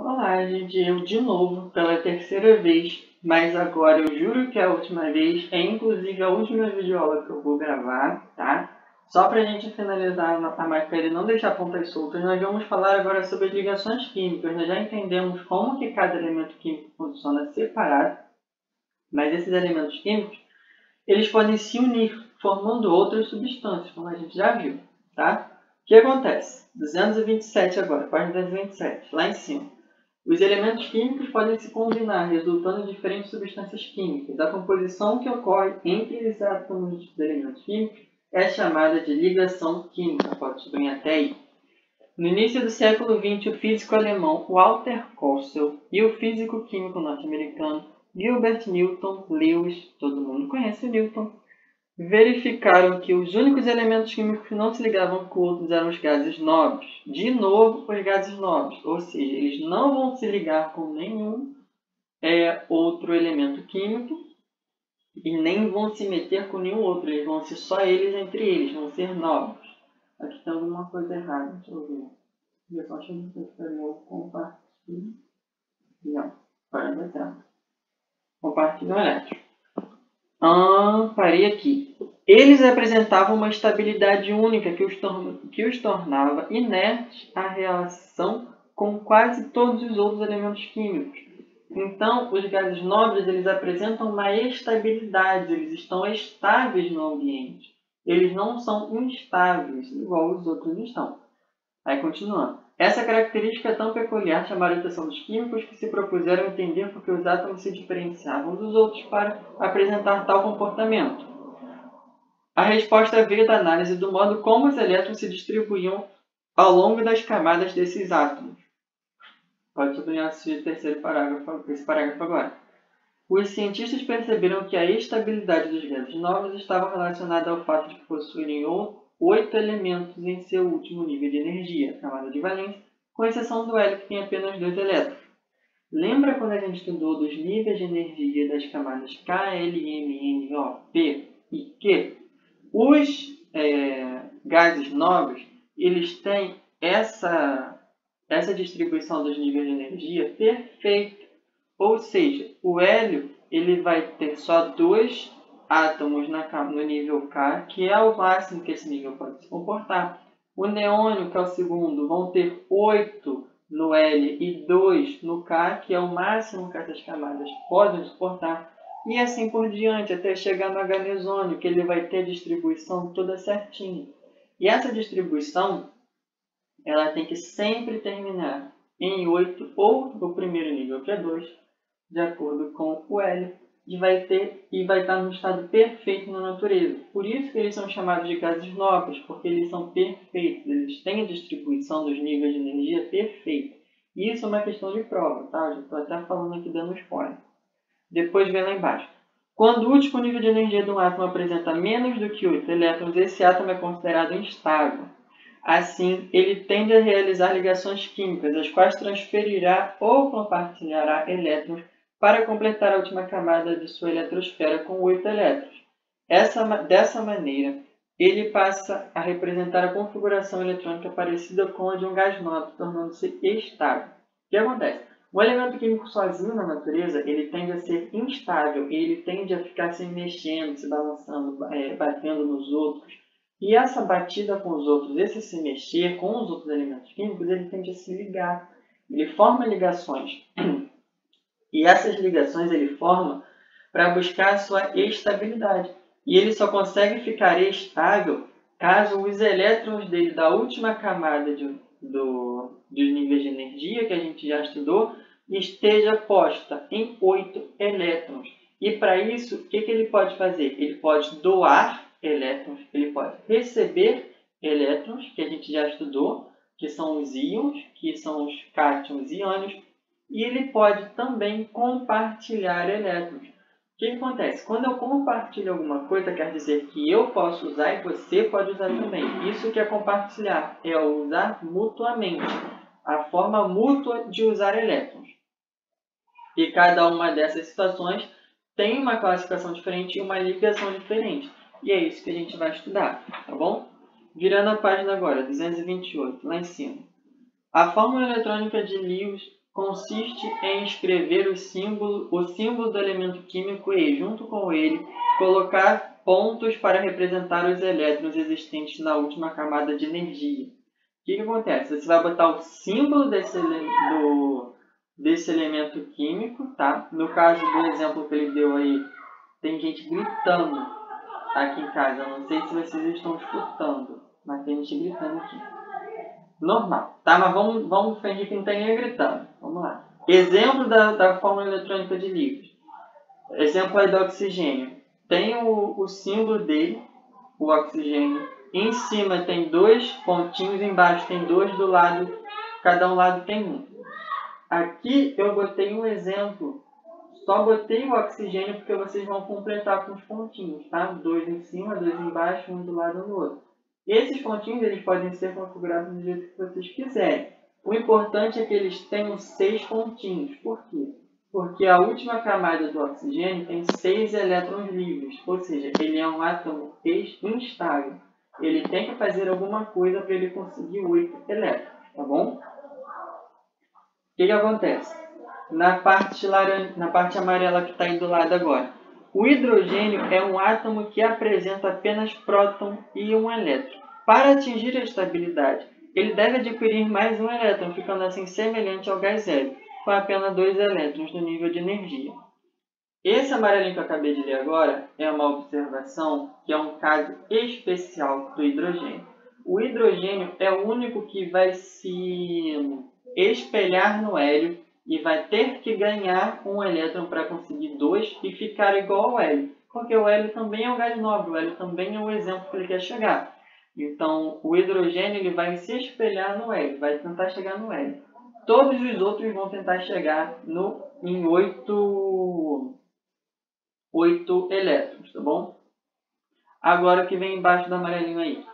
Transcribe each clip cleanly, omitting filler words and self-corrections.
Olá, gente, eu de novo, pela terceira vez, mas agora eu juro que é a última vez, é inclusive a última videoaula que eu vou gravar, tá? Só pra gente finalizar a matéria e não deixar pontas soltas, nós vamos falar agora sobre as ligações químicas. Nós já entendemos como que cada elemento químico funciona separado, mas esses elementos químicos, eles podem se unir, formando outras substâncias, como a gente já viu, tá? O que acontece? 227 agora, página 227, lá em cima. Os elementos químicos podem se combinar, resultando em diferentes substâncias químicas. A composição que ocorre entre os átomos dos elementos químicos é chamada de ligação química. Pode sublinhar até aí. No início do século XX, o físico alemão Walter Kossel e o físico químico norte-americano Gilbert Newton Lewis, todo mundo conhece Newton, verificaram que os únicos elementos químicos que não se ligavam com outros eram os gases nobres. De novo, os gases nobres, ou seja, eles não vão se ligar com nenhum outro elemento químico e nem vão se meter com nenhum outro. Eles vão ser só eles entre eles, vão ser nobres. Aqui tem alguma coisa errada, deixa eu ver. Eu acho que eu compartilho. Não, para dar certo. Compartilho elétrico. Parei aqui. Eles apresentavam uma estabilidade única que os tornava inertes à reação com quase todos os outros elementos químicos. Então, os gases nobres eles apresentam uma estabilidade, eles estão estáveis no ambiente. Eles não são instáveis, igual os outros estão. Aí, continuando. Essa característica é tão peculiar chamaram a atenção dos químicos que se propuseram entender por que os átomos se diferenciavam dos outros para apresentar tal comportamento. A resposta veio da análise do modo como os elétrons se distribuíam ao longo das camadas desses átomos. Pode sublinhar esse terceiro parágrafo, esse parágrafo agora. Os cientistas perceberam que a estabilidade dos gases nobres estava relacionada ao fato de possuírem 8 elementos em seu último nível de energia, camada de valência, com exceção do hélio, que tem apenas 2 elétrons. Lembra quando a gente estudou dos níveis de energia das camadas K, L, M, N, O, P e Q? Os gases nobres, eles têm essa distribuição dos níveis de energia perfeita. Ou seja, o hélio ele vai ter só 2 átomos no nível K, que é o máximo que esse nível pode se comportar. O neônio, que é o segundo, vão ter 8 no L e 2 no K, que é o máximo que essas camadas podem suportar. E assim por diante, até chegar no H mesônio, que ele vai ter a distribuição toda certinha. E essa distribuição, ela tem que sempre terminar em 8 ou no primeiro nível, que é 2, de acordo com o hélio, e vai estar no estado perfeito na natureza. Por isso que eles são chamados de gases nobres, porque eles são perfeitos, eles têm a distribuição dos níveis de energia perfeita. E isso é uma questão de prova, tá? Eu já estou até falando aqui dando spoiler. Depois vem lá embaixo. Quando o último nível de energia de um átomo apresenta menos do que 8 elétrons, esse átomo é considerado instável. Assim, ele tende a realizar ligações químicas, as quais transferirá ou compartilhará elétrons para completar a última camada de sua eletrosfera com 8 elétrons. Dessa maneira, ele passa a representar a configuração eletrônica parecida com a de um gás nobre, tornando-se estável. O que acontece? Um elemento químico sozinho na natureza, ele tende a ser instável, ele tende a ficar se mexendo, se balançando, batendo nos outros. E essa batida com os outros, esse se mexer com os outros elementos químicos, ele tende a se ligar. Ele forma ligações. E essas ligações ele forma para buscar a sua estabilidade. E ele só consegue ficar estável caso os elétrons dele da última camada dos níveis de energia que a gente já estudou esteja posta em 8 elétrons. E para isso, o que ele pode fazer? Ele pode doar elétrons, ele pode receber elétrons, que a gente já estudou, que são os íons, que são os cátions e ânions, e ele pode também compartilhar elétrons. O que acontece? Quando eu compartilho alguma coisa, quer dizer que eu posso usar e você pode usar também. Isso que é compartilhar, é usar mutuamente, a forma mútua de usar elétrons. E cada uma dessas situações tem uma classificação diferente e uma ligação diferente. E é isso que a gente vai estudar, tá bom? Virando a página agora, 228, lá em cima. A fórmula eletrônica de Lewis consiste em escrever o símbolo do elemento químico e, junto com ele, colocar pontos para representar os elétrons existentes na última camada de energia. O que acontece? Você vai botar o símbolo desse elemento químico, tá? No caso do exemplo que ele deu aí, tem gente gritando aqui em casa. Eu não sei se vocês estão escutando, mas tem gente gritando aqui. Normal, tá? Mas vamos fingir que não tem ninguém gritando. Vamos lá. Exemplo da fórmula eletrônica de líquidos. Exemplo aí do oxigênio. Tem o símbolo dele, o oxigênio. Em cima tem 2 pontinhos, embaixo tem 2, do lado, cada lado tem 1. Aqui eu botei um exemplo. Só botei o oxigênio porque vocês vão completar com os pontinhos, tá? 2 em cima, 2 embaixo, 1 do lado e do outro. Esses pontinhos eles podem ser configurados do jeito que vocês quiserem. O importante é que eles tenham 6 pontinhos. Por quê? Porque a última camada do oxigênio tem 6 elétrons livres, ou seja, ele é um átomo instável. Ele tem que fazer alguma coisa para ele conseguir 8 elétrons, tá bom? O que acontece? Na parte amarela que está aí do lado agora. O hidrogênio é um átomo que apresenta apenas próton e um elétron. Para atingir a estabilidade, ele deve adquirir mais um elétron, ficando assim semelhante ao gás hélio, com apenas 2 elétrons no nível de energia. Esse amarelinho que eu acabei de ler agora é uma observação que é um caso especial do hidrogênio. O hidrogênio é o único que vai se espelhar no hélio e vai ter que ganhar um elétron para conseguir 2 e ficar igual ao hélio. Porque o hélio também é um gás nobre, o hélio também é o exemplo que ele quer chegar. Então, o hidrogênio ele vai se espelhar no hélio, vai tentar chegar no hélio. Todos os outros vão tentar chegar em 8 elétrons, tá bom? Agora o que vem embaixo do amarelinho aí.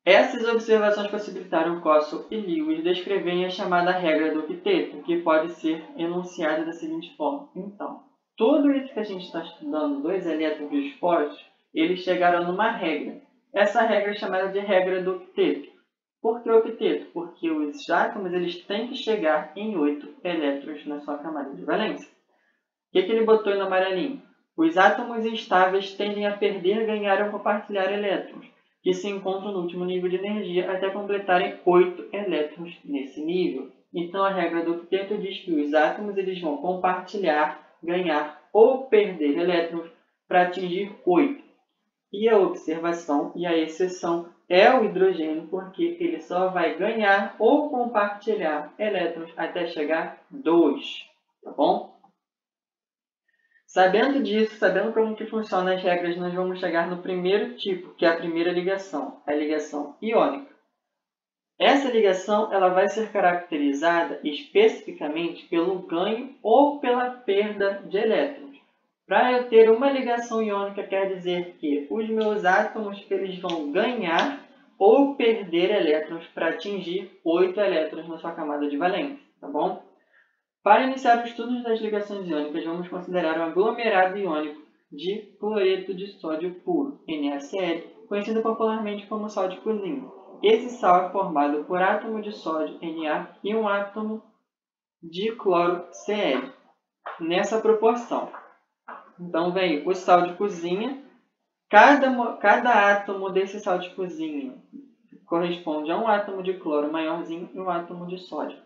Essas observações possibilitaram Cossel e Lewis descreverem a chamada regra do octeto, que pode ser enunciada da seguinte forma. Então, tudo isso que a gente está estudando, 2 elétrons dispostos, eles chegaram numa regra. Essa regra é chamada de regra do octeto. Por que octeto? Porque os átomos eles têm que chegar em 8 elétrons na sua camada de valência. O que ele botou aí no amarelinho? Os átomos instáveis tendem a perder, ganhar ou compartilhar elétrons, que se encontram no último nível de energia até completarem 8 elétrons nesse nível. Então, a regra do octeto diz que os átomos eles vão compartilhar, ganhar ou perder elétrons para atingir 8. E a observação e a exceção é o hidrogênio, porque ele só vai ganhar ou compartilhar elétrons até chegar 2. Tá bom? Sabendo disso, sabendo como que funcionam as regras, nós vamos chegar no primeiro tipo, que é a primeira ligação, a ligação iônica. Essa ligação ela vai ser caracterizada especificamente pelo ganho ou pela perda de elétrons. Para eu ter uma ligação iônica, quer dizer que os meus átomos eles vão ganhar ou perder elétrons para atingir 8 elétrons na sua camada de valência, tá bom? Para iniciar o estudo das ligações iônicas, vamos considerar o aglomerado iônico de cloreto de sódio puro, NaCl, conhecido popularmente como sal de cozinha. Esse sal é formado por átomo de sódio, Na, e um átomo de cloro, Cl, nessa proporção. Então, vem o sal de cozinha. Cada átomo desse sal de cozinha corresponde a um átomo de cloro maiorzinho e um átomo de sódio.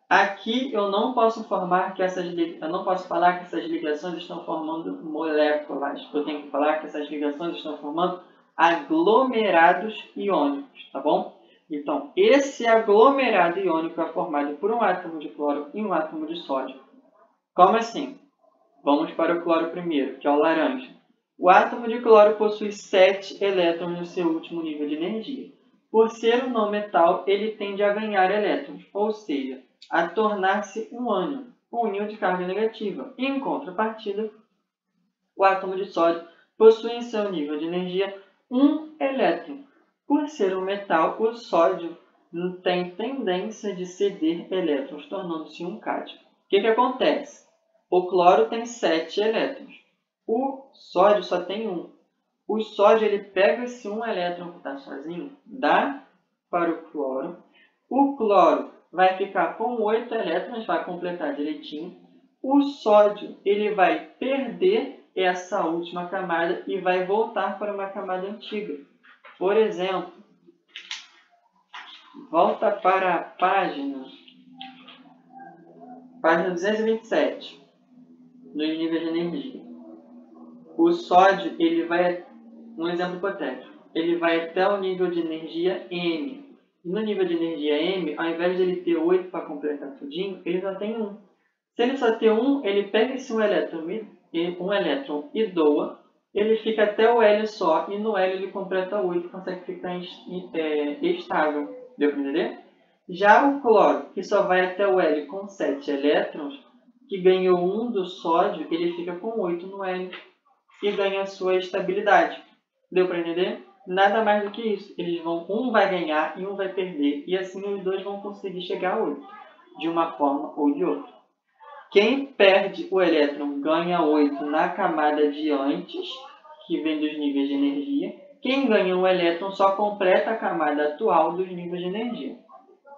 Aqui eu não posso falar que essas ligações estão formando moléculas. Eu tenho que falar que essas ligações estão formando aglomerados iônicos, tá bom? Então, esse aglomerado iônico é formado por um átomo de cloro e um átomo de sódio. Como assim? Vamos para o cloro primeiro, que é o laranja. O átomo de cloro possui 7 elétrons no seu último nível de energia. Por ser um não metal, ele tende a ganhar elétrons, ou seja, a tornar-se um ânion, um íon de carga negativa. E, em contrapartida, o átomo de sódio possui em seu nível de energia 1 elétron. Por ser um metal, o sódio tem tendência de ceder elétrons, tornando-se um cátion. O que acontece? O cloro tem 7 elétrons. O sódio só tem 1. O sódio ele pega esse 1 elétron que está sozinho, dá para o cloro. O cloro vai ficar com 8 elétrons, vai completar direitinho. O sódio ele vai perder essa última camada e vai voltar para uma camada antiga. Por exemplo, volta para a página 227, nos níveis de energia. O sódio, ele vai, um exemplo hipotético, ele vai até o nível de energia M. No nível de energia M, ao invés de ele ter 8 para completar tudinho, ele só tem 1. Se ele só tem 1, ele pega esse um elétron e doa, ele fica até o L só, e no L ele completa 8, consegue ficar estável. Deu para entender? Já o cloro, que só vai até o L com 7 elétrons, que ganhou 1 do sódio, ele fica com 8 no L e ganha a sua estabilidade. Deu para entender? Nada mais do que isso. Um vai ganhar e um vai perder, e assim os dois vão conseguir chegar a 8, de uma forma ou de outra. Quem perde o elétron ganha 8 na camada de antes, que vem dos níveis de energia. Quem ganha um elétron só completa a camada atual dos níveis de energia.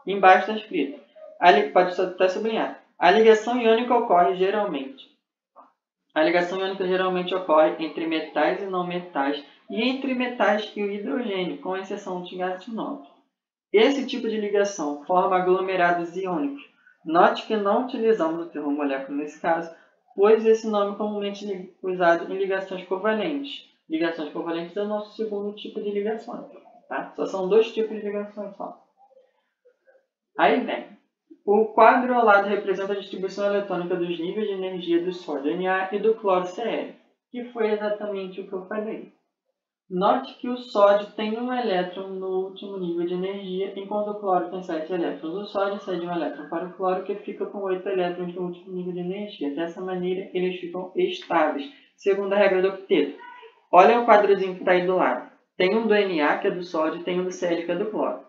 Embaixo está escrito, pode até sublinhar, a ligação iônica ocorre geralmente. A ligação iônica geralmente ocorre entre metais e não metais e entre metais e o hidrogênio, com exceção dos gases novos. Esse tipo de ligação forma aglomerados iônicos. Note que não utilizamos o termo molécula nesse caso, pois esse nome é comumente usado em ligações covalentes. Ligações covalentes é o nosso segundo tipo de ligações. Tá? Só são 2 tipos de ligações só. Aí vem. O quadro ao lado representa a distribuição eletrônica dos níveis de energia do sódio Na e do cloro Cl, que foi exatamente o que eu falei. Note que o sódio tem um elétron no último nível de energia, enquanto o cloro tem 7 elétrons. O sódio cede um elétron para o cloro, que fica com 8 elétrons no último nível de energia. Dessa maneira, eles ficam estáveis, segundo a regra do octeto. Olha o quadrozinho que está aí do lado. Tem um do Na, que é do sódio, e tem um do Cl, que é do cloro.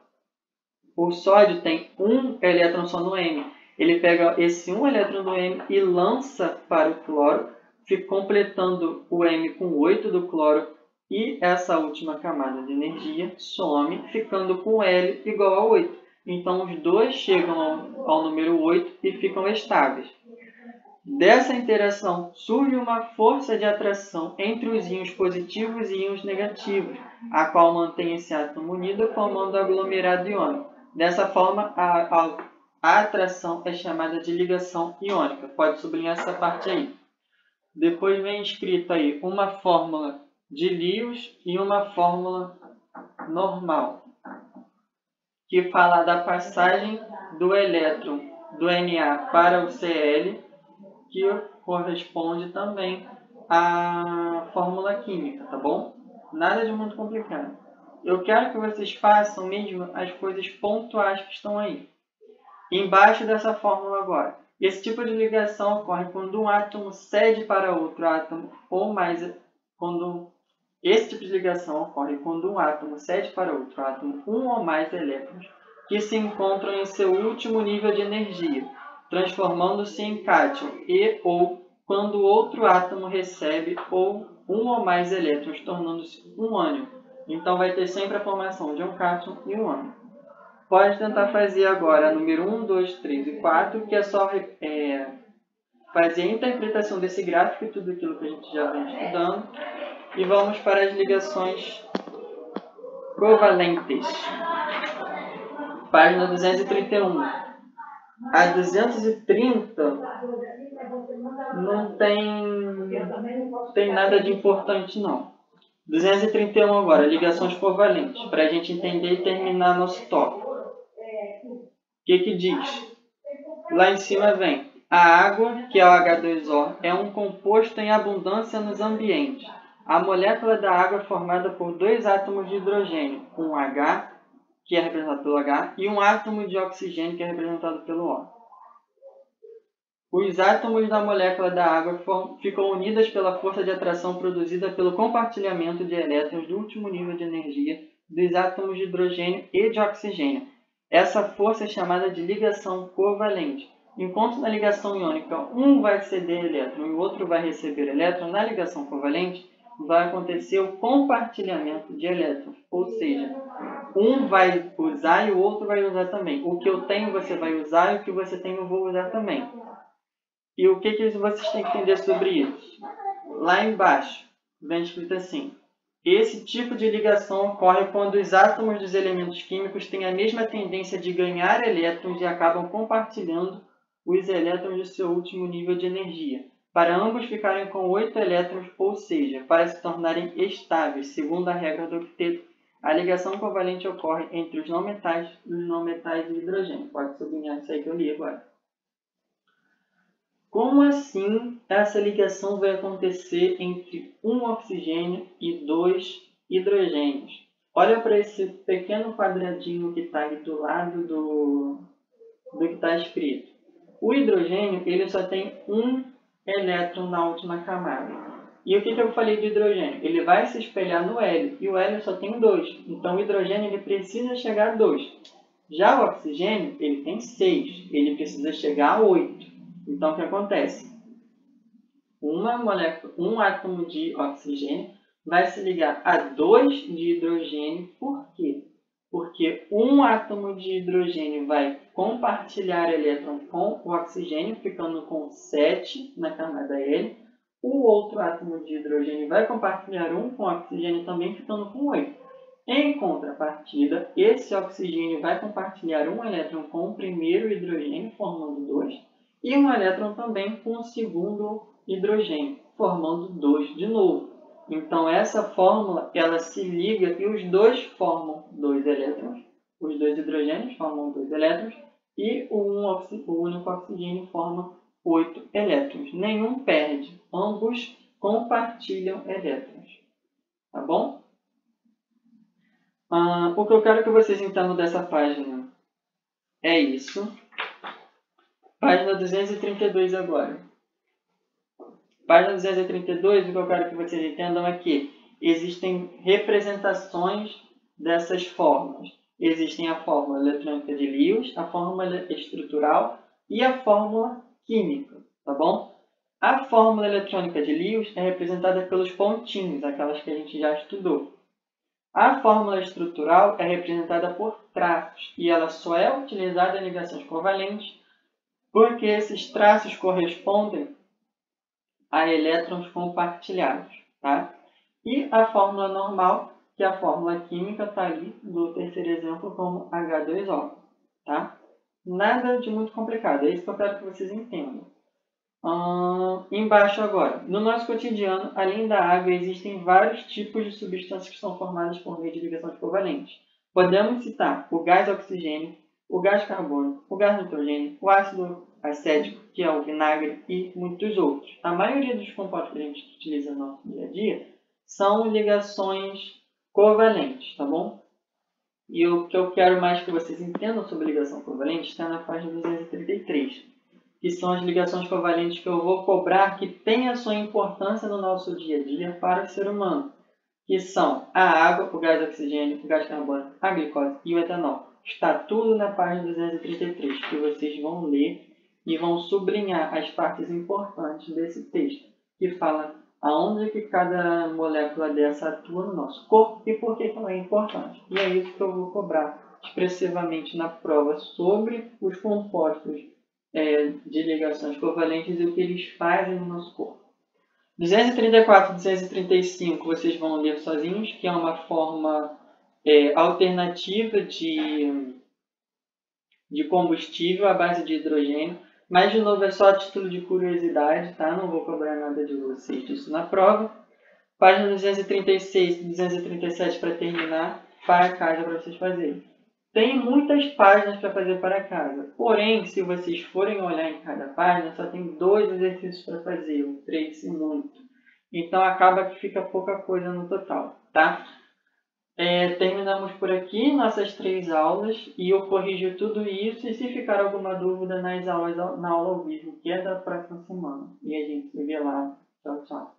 O sódio tem um elétron só no M. Ele pega esse um elétron do M e lança para o cloro, fica completando o M com 8 do cloro, e essa última camada de energia some, ficando com L igual a 8. Então, os dois chegam ao número 8 e ficam estáveis. Dessa interação, surge uma força de atração entre os íons positivos e íons negativos, a qual mantém esse átomo unido, formando aglomerado iônico. Dessa forma, a atração é chamada de ligação iônica. Pode sublinhar essa parte aí. Depois vem escrito aí uma fórmula de Lewis e uma fórmula normal, que fala da passagem do elétron do Na para o Cl, que corresponde também à fórmula química, tá bom? Nada de muito complicado. Eu quero que vocês façam mesmo as coisas pontuais que estão aí. Embaixo dessa fórmula agora. Esse tipo de ligação ocorre quando um átomo cede para outro átomo ou mais... Esse tipo de ligação ocorre quando um átomo cede para outro átomo um ou mais elétrons que se encontram em seu último nível de energia, transformando-se em cátion, ou quando outro átomo recebe um ou mais elétrons, tornando-se um ânion. Então, vai ter sempre a formação de um cátion e um ânion. Pode tentar fazer agora número 1, 2, 3 e 4, que é só fazer a interpretação desse gráfico e tudo aquilo que a gente já vem estudando. E vamos para as ligações covalentes. Página 231. A 230 não tem nada de importante, não. 231 agora, ligações covalentes, para a gente entender e terminar nosso tópico. O que diz? Lá em cima vem, a água, que é o H2O, é um composto em abundância nos ambientes. A molécula da água é formada por 2 átomos de hidrogênio, um H, que é representado pelo H, e um átomo de oxigênio, que é representado pelo O. Os átomos da molécula da água ficam unidos pela força de atração produzida pelo compartilhamento de elétrons do último nível de energia dos átomos de hidrogênio e de oxigênio. Essa força é chamada de ligação covalente. Enquanto na ligação iônica um vai ceder elétron e o outro vai receber elétron, na ligação covalente vai acontecer o compartilhamento de elétrons, ou seja, um vai usar e o outro vai usar também. O que eu tenho você vai usar e o que você tem eu vou usar também. E o que vocês têm que entender sobre isso? Lá embaixo, vem escrito assim: esse tipo de ligação ocorre quando os átomos dos elementos químicos têm a mesma tendência de ganhar elétrons e acabam compartilhando os elétrons de seu último nível de energia, para ambos ficarem com 8 elétrons, ou seja, para se tornarem estáveis, segundo a regra do octeto. A ligação covalente ocorre entre os não metais e os não metais de hidrogênio. Pode sublinhar isso aí que eu li agora. Como assim essa ligação vai acontecer entre um oxigênio e 2 hidrogênios? Olha para esse pequeno quadradinho que está aí do lado do que está escrito. O hidrogênio ele só tem um elétron na última camada. E o que eu falei do hidrogênio? Ele vai se espelhar no hélio, e o hélio só tem 2. Então o hidrogênio ele precisa chegar a 2. Já o oxigênio ele tem 6. Ele precisa chegar a 8. Então, o que acontece? Um átomo de oxigênio vai se ligar a 2 de hidrogênio. Por quê? Porque um átomo de hidrogênio vai compartilhar elétron com o oxigênio, ficando com 7 na camada L. O outro átomo de hidrogênio vai compartilhar um com o oxigênio também, ficando com 8. Em contrapartida, esse oxigênio vai compartilhar um elétron com o primeiro hidrogênio, formando 2. E um elétron também com o segundo hidrogênio, formando 2 de novo. Então, essa fórmula ela se liga e os dois formam 2 elétrons. Os 2 hidrogênios formam 2 elétrons e o único oxigênio forma 8 elétrons. Nenhum perde, ambos compartilham elétrons. Tá bom? O que eu quero que vocês entendam dessa página é isso. Página 232 agora. Página 232, o que eu quero que vocês entendam é que existem representações dessas fórmulas. Existem a fórmula eletrônica de Lewis, a fórmula estrutural e a fórmula química, tá bom? A fórmula eletrônica de Lewis é representada pelos pontinhos, aquelas que a gente já estudou. A fórmula estrutural é representada por traços e ela só é utilizada em ligações covalentes porque esses traços correspondem a elétrons compartilhados, tá? E a fórmula normal, que é a fórmula química, está ali do terceiro exemplo como H2O, tá? Nada de muito complicado, é isso que eu quero que vocês entendam. Embaixo agora, no nosso cotidiano, além da água, existem vários tipos de substâncias que são formadas por meio de ligações covalentes. Podemos citar o gás oxigênio, o gás carbônico, o gás nitrogênio, o ácido acético, que é o vinagre, e muitos outros. A maioria dos compostos que a gente utiliza no nosso dia a dia são ligações covalentes, tá bom? E o que eu quero mais que vocês entendam sobre ligação covalente está na página 233, que são as ligações covalentes que eu vou cobrar que têm a sua importância no nosso dia a dia para o ser humano, que são a água, o gás oxigênio, o gás carbônico, a glicose e o etanol. Está tudo na página 233, que vocês vão ler e vão sublinhar as partes importantes desse texto, que fala aonde que cada molécula dessa atua no nosso corpo e por que ela é importante. E é isso que eu vou cobrar expressivamente na prova sobre os compostos de ligações covalentes e o que eles fazem no nosso corpo. 234 e 235 vocês vão ler sozinhos, que é uma forma alternativa de combustível à base de hidrogênio. Mas, de novo, é só a título de curiosidade, tá? Não vou cobrar nada de vocês disso na prova. Página 236 e 237 para terminar, para casa para vocês fazerem. Tem muitas páginas para fazer para casa. Porém, se vocês forem olhar em cada página, só tem 2 exercícios para fazer, ou 3 se muito. Então, acaba que fica pouca coisa no total, tá? Terminamos por aqui nossas 3 aulas e eu corrijo tudo isso e se ficar alguma dúvida na aula ao vivo, que é da próxima semana. E a gente se vê lá. Tchau, tchau.